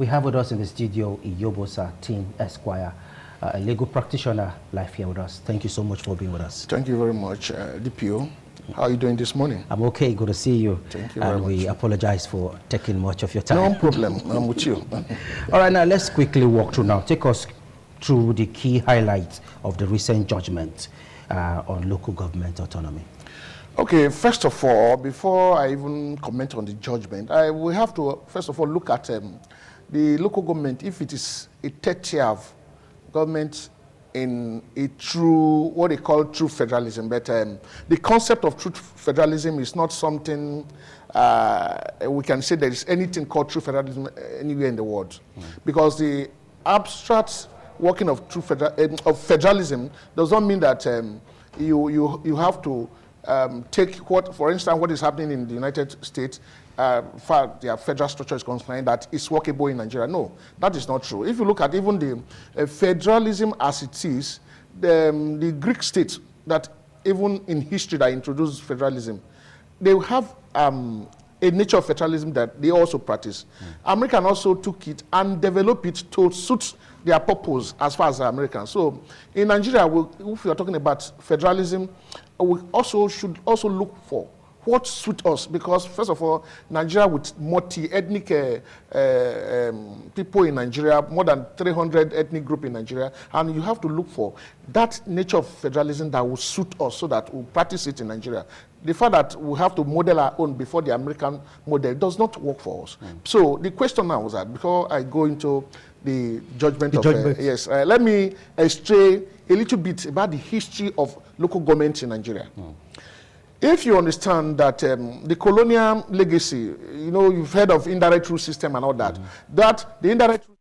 We have with us in the studio Iyobosa Tin Esquire, a legal practitioner, live here with us. Thank you so much for being with us. Thank you very much, DPO. How are you doing this morning? I'm okay, good to see you. Thank you very much. And we apologize for taking much of your time. No problem, I'm with you. All right, now let's quickly walk through now. Take us through the key highlights of the recent judgment on local government autonomy. Okay, first of all, before I even comment on the judgment, we have to, first of all, look at the local government, if it is a third tier of government in a true, what they call true federalism. But the concept of true federalism is not something we can say there is anything called true federalism anywhere in the world. Because the abstract working of true federalism does not mean that you have to take what, for instance, what is happening in the United States, far their federal structure is concerned, that is workable in Nigeria. No, that is not true. If you look at even the federalism as it is, the Greek states that even in history that introduced federalism, they have a nature of federalism that they also practice. American also took it and developed it to suit their purpose as far as the Americans. So in Nigeria, if we are talking about federalism, we also should also look for what suits us, because first of all, Nigeria with multi-ethnic people in Nigeria, more than 300 ethnic groups in Nigeria, and you have to look for that nature of federalism that will suit us so that we'll practice it in Nigeria. The fact that we have to model our own before the American model does not work for us. So the question now is that, before I go into the judgment let me stray a little bit about the history of local government in Nigeria. If you understand that the colonial legacy, you know, you've heard of indirect rule system and all that, that the indirect rule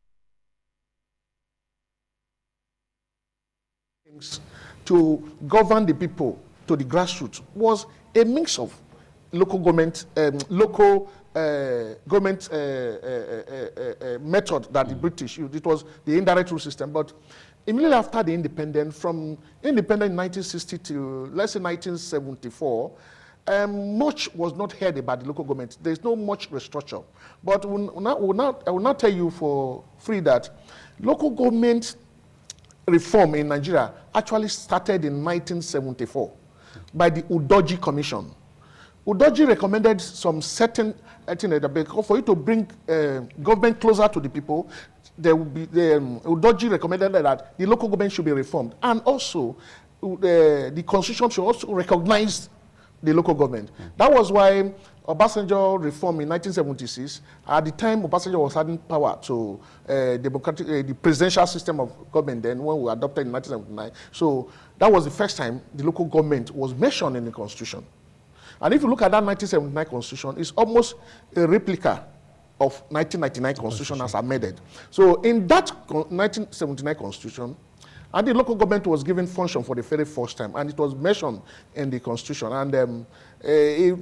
to govern the people to the grassroots was a mix of local government, government method that the British used. It was the indirect rule system, but immediately after the independence, from independence in 1960 to, let's say, 1974, much was not heard about the local government. There's no much restructure. But I will not tell you for free that local government reform in Nigeria actually started in 1974 by the Udoji Commission. Udoji recommended some certain things because for you to bring government closer to the people, there will be Udoji recommended that the local government should be reformed, and also the constitution should also recognize the local government. That was why Obasanjo reform in 1976. At the time, Obasanjo was adding power to the presidential system of government. Then, when we adopted in 1979, so that was the first time the local government was mentioned in the constitution. And if you look at that 1979 constitution, it's almost a replica of 1999 constitution as amended. So in that 1979 constitution, and the local government was given function for the very first time, and it was mentioned in the constitution. And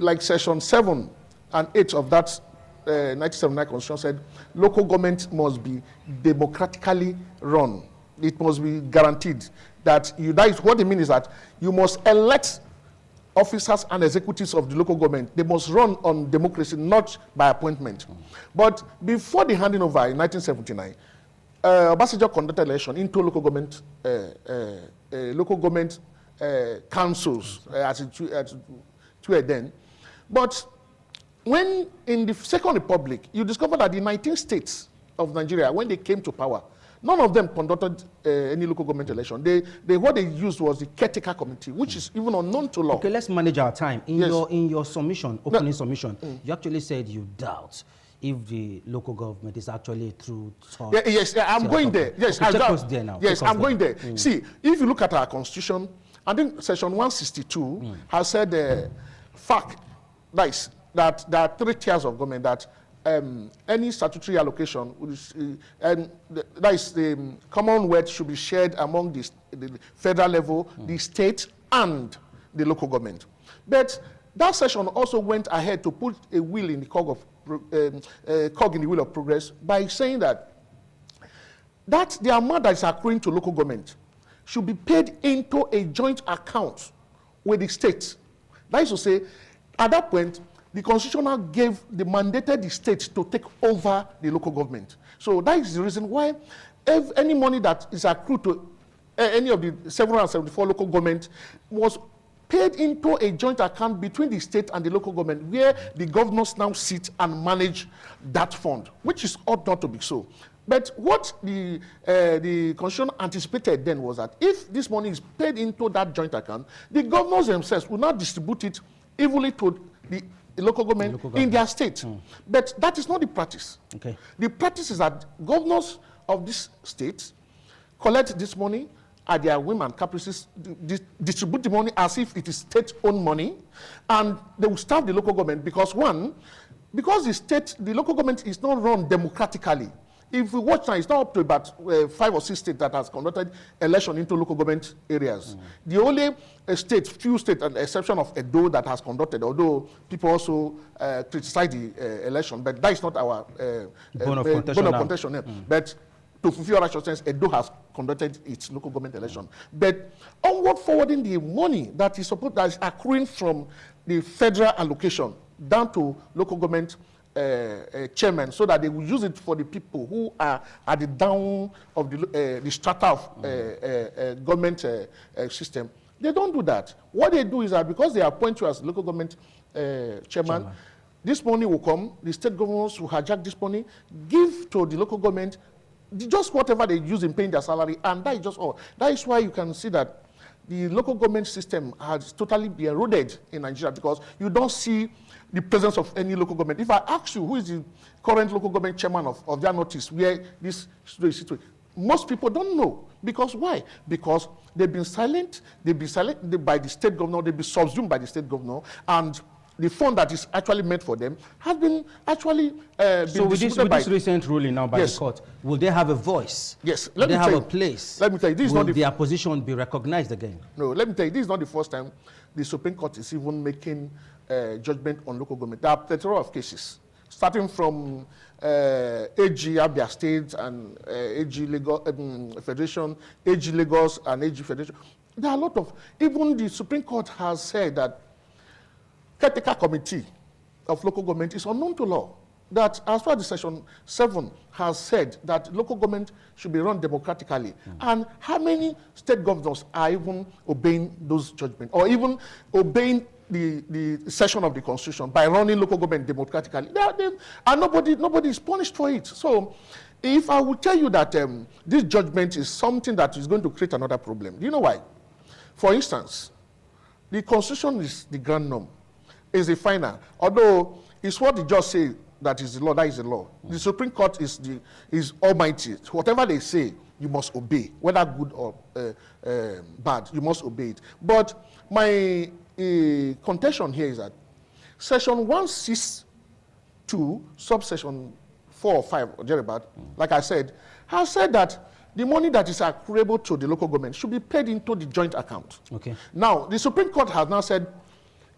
like section 7 and 8 of that 1979 constitution said, local government must be democratically run. It must be guaranteed that that is what it means, is that you must elect officers and executives of the local government. They must run on democracy, not by appointment. But before the handing over in 1979, Obasanjo conducted election into local government councils as it were then. But when in the Second Republic, you discover that the 19 states of Nigeria, when they came to power, none of them conducted any local government election. What they used was the caretaker committee, which is even unknown to law. Okay, let's manage our time. In your submission, opening submission, you actually said you doubt if the local government is actually through. I'm going there. Yes, okay, take us there now. Yes, I'm going there. See, if you look at our constitution, I think section 162 has said fact that there are 3 tiers of government, that any statutory allocation, and that is the Commonwealth, should be shared among the federal level, the state, and the local government. But that section also went ahead to put a wheel in the cog in the wheel of progress by saying that the amount that is accruing to local government should be paid into a joint account with the state. That is to say, at that point, the Constitution now mandated the state to take over the local government. So that is the reason why if any money that is accrued to any of the 774 local government was paid into a joint account between the state and the local government, where the governors now sit and manage that fund, which ought not to be so. But what the Constitution anticipated then was that if this money is paid into that joint account, the governors themselves will not distribute it evenly to the local government in their state. But that is not the practice. Okay. The practice is that governors of this state collect this money at their whim and caprices, distribute the money as if it is state-owned money, and they will starve the local government because because the local government is not run democratically. If we watch now, it's now up to about 5 or 6 states that has conducted election into local government areas. The only few states, at the exception of Edo, that has conducted, although people also criticize the election, but that is not our bone of contention. But to fulfill righteousness, Edo has conducted its local government election. But onward forwarding the money that is accruing from the federal allocation down to local government chairman, so that they will use it for the people who are at the down of the strata of government system. They don't do that. What they do is that because they appoint you as local government chairman, this money will come, the state governors will hijack this money, give to the local government just whatever they use in paying their salary, and that is just all. That is why you can see that the local government system has totally been eroded in Nigeria, because you don't see the presence of any local government. If I ask you who is the current local government chairman of their notice, where this is situated, most people don't know. Because why? Because they've been silent by the state governor, they've been subsumed by the state governor, and the fund that is actually meant for them has been actually so with this recent ruling now by the court, will they have a voice? Yes. Will they have a place? Let me tell you, this will is not their position be recognized again? No, let me tell you, this is not the first time the Supreme Court is even making judgment on local government. There are a plethora of cases, starting from AG Abia State and AG Lagos Federation, AG Lagos and AG Federation. There are a lot of, even the Supreme Court has said that caretaker committee of local government is unknown to law. That as far as Section 7 has said that local government should be run democratically. And how many state governors are even obeying those judgments, or even obeying the section of the Constitution by running local government democratically? And nobody is punished for it. So if I would tell you that this judgment is something that is going to create another problem, do you know why? For instance, the Constitution is the grand norm, is the final. Although it's what the judge say that is the law, that is the law. The Supreme Court is almighty. Whatever they say, you must obey, whether good or bad, you must obey it. But my contention here is that Section 162, subsection 4 or 5, or thereabout, like I said, has said that the money that is accruable to the local government should be paid into the joint account. Okay. Now, the Supreme Court has now said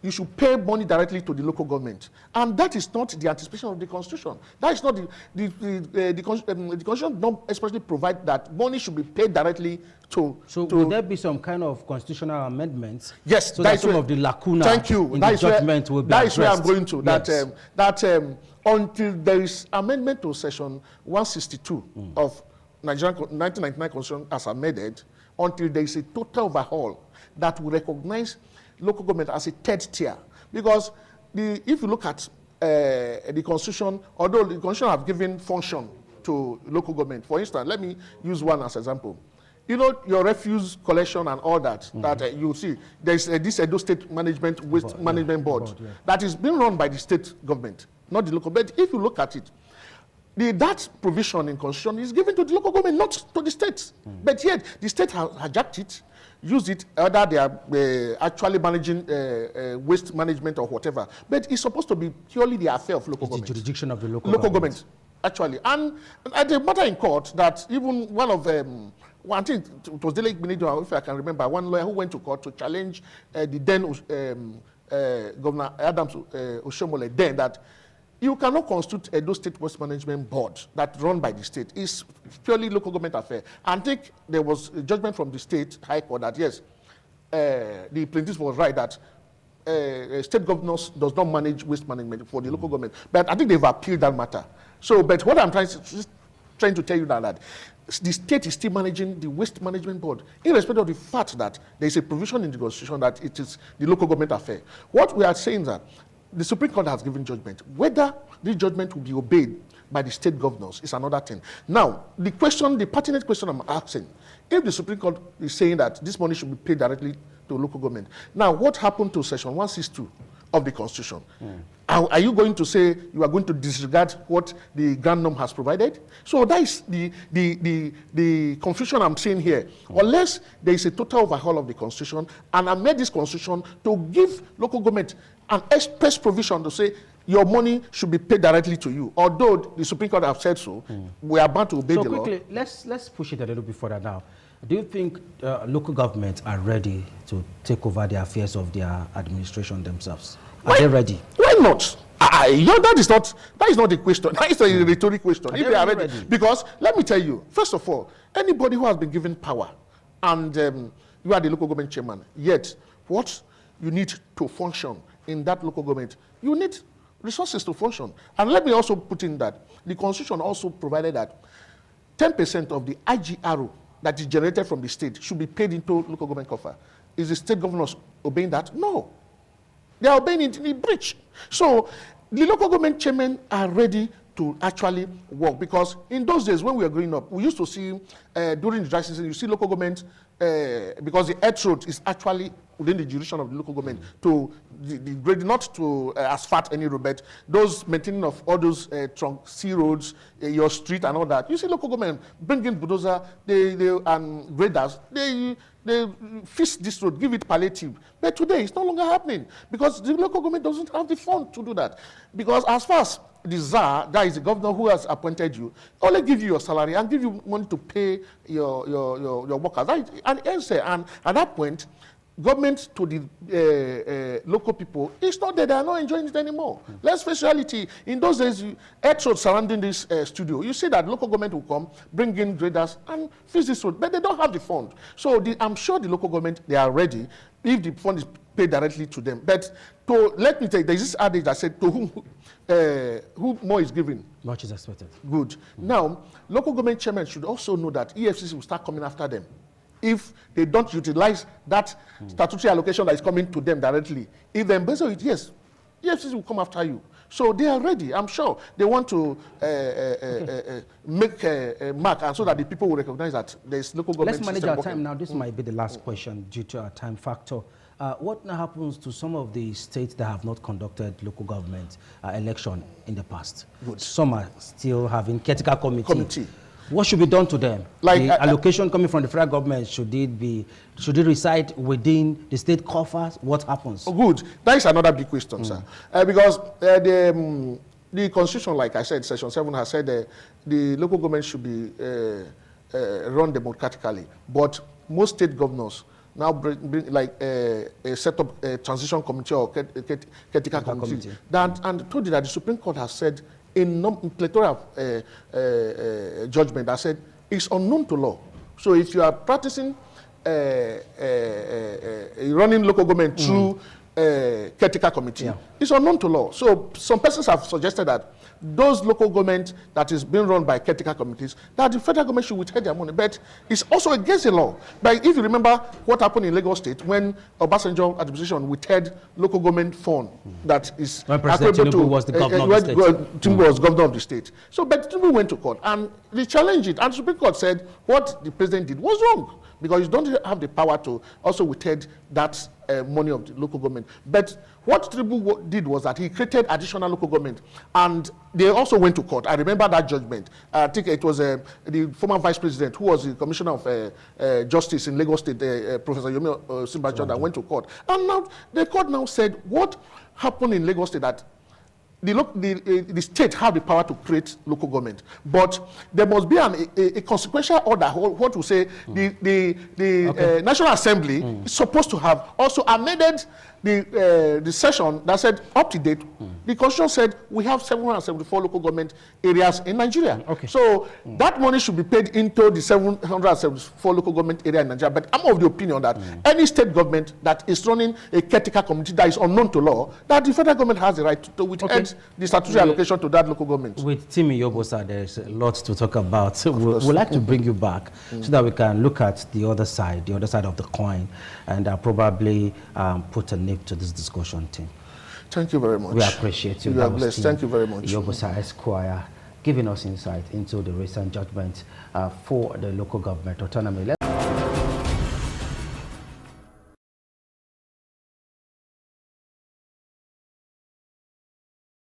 you should pay money directly to the local government. And that is not the anticipation of the Constitution. That is not the Constitution don't especially provide that money should be paid directly to... So will there be some kind of constitutional amendments? Yes. So that some of the lacuna in the judgment will be addressed? That is where I'm going to. Yes. That until there is amendment to Section 162 of Nigerian 1999 Constitution as amended, until there is a total overhaul that will recognize local government as a third tier. Because if you look at the Constitution, although the Constitution have given function to local government, for instance, let me use one as example. You know, your refuse collection and all that, that you see, there's this Edo State Management Waste Management Board that is being run by the state government, not the local. But if you look at it, that provision in Constitution is given to the local government, not to the states. But yet, the state has hijacked it, used it, either they are actually managing waste management or whatever. But it's supposed to be purely the affair of local government. The jurisdiction of the local government. Actually. And the matter in court that even one of I think it was Dele Igbeneghu, if I can remember, one lawyer who went to court to challenge the then Governor Adams Oshomole, then that you cannot constitute Edo State Waste Management Board that run by the state. It's purely local government affair. And I think there was a judgment from the state high court that yes, the plaintiff was right that state governors does not manage waste management for the local government. But I think they've appealed that matter. So, but what I'm trying to tell you that the state is still managing the waste management board, irrespective of the fact that there is a provision in the constitution that it is the local government affair. What we are saying is that the Supreme Court has given judgment. Whether this judgment will be obeyed by the state governors is another thing. Now, the pertinent question I'm asking, if the Supreme Court is saying that this money should be paid directly to local government, now what happened to Section 162 of the Constitution? Are you going to say you are going to disregard what the Grand Norm has provided? So that is the confusion I'm seeing here. Unless there is a total overhaul of the Constitution, and I made this Constitution to give local government an express provision to say your money should be paid directly to you. Although the Supreme Court have said so, we are bound to obey the law. So quickly, let's push it a little bit further now. Do you think local governments are ready to take over the affairs of their administration themselves? Are they ready? Why not? That is not the question. That is a rhetoric question. If they are ready. Because let me tell you, first of all, anybody who has been given power and you are the local government chairman, yet what you need to function in that local government, you need resources to function. And let me also put in that the Constitution also provided that 10% of the IGRO that is generated from the state should be paid into local government coffer. Is the state governors obeying that? No. They are obeying it in the breach. So the local government chairmen are ready to actually work, because in those days when we were growing up, we used to see during the dry season, you see local government, because the earth road is actually within the jurisdiction of the local government to the grade, not to asphalt any road, but those maintaining of all those trunk C roads, your street and all that. You see local government bringing bulldozer, and graders, they fix this road, give it palliative. But today it's no longer happening because the local government doesn't have the fund to do that. Because as far as the czar, that is the governor who has appointed you, only give you your salary and give you money to pay your workers. And at that point, government to the local people, it's not that they are not enjoying it anymore. Let's face reality. In those days, earth road surrounding this studio, you see that local government will come, bring in graders and fix this road, but they don't have the fund. So I'm sure the local government, they are ready if the fund is paid directly to them. But let me tell you, there's this adage that said, to whom more is given, much is expected. Good. Now, local government chairmen should also know that EFCC will start coming after them if they don't utilize that statutory allocation that is coming to them directly. If they embezzle it, yes, EFCC will come after you. So they are ready. I'm sure they want to make a mark, and so that the people will recognize that there is local government. Let's manage our time now. This might be the last question due to our time factor. What now happens to some of the states that have not conducted local government election in the past? Good. Some are still having caretaker committee. What should be done to them? Like the allocation coming from the federal government, should it reside within the state coffers? What happens? Oh, good. That is another big question, sir. Because the Constitution, like I said, Section 7 has said the local government should be run democratically. But most state governors now set up a transition committee or caretaker committee. And told you that the Supreme Court has said in plethora of judgment that said it's unknown to law. So if you are practicing running local government through caretaker committee, it's unknown to law. So some persons have suggested that those local government that is being run by caretaker committees, that the federal government should withhold their money. But it's also against the law. But if you remember what happened in Lagos State when Obasanjo administration withheld local government fund that is when President Tinubu was the governor of the state. Tinubu was governor of the state. So but Tinubu went to court and they challenged it. And the Supreme Court said what the president did was wrong, because you don't have the power to also withhold that money of the local government. But what Tinubu did was that he created additional local government, and they also went to court. I remember that judgment. I think it was the former vice president who was the commissioner of justice in Lagos State, Professor Yomi Osinbajo, that went to court. And now the court now said what happened in Lagos State, that the state have the power to create local government, but there must be a consequential order. What to say? The National Assembly is supposed to have also amended the session that said up to date, the Constitution said we have 774 local government areas in Nigeria. Okay. So that money should be paid into the 774 local government area in Nigeria. But I'm of the opinion that any state government that is running a caretaker community that is unknown to law, that the federal government has the right to withhold the statutory allocation to that local government. With TMI Yobosa, there's a lot to talk about. So we'd like to bring you back so that we can look at the other side of the coin, and probably put a nip to this discussion, team. Thank you very much. We appreciate you. You are blessed. Thank you very much. Yobosa Esquire, giving us insight into the recent judgment for the local government autonomy.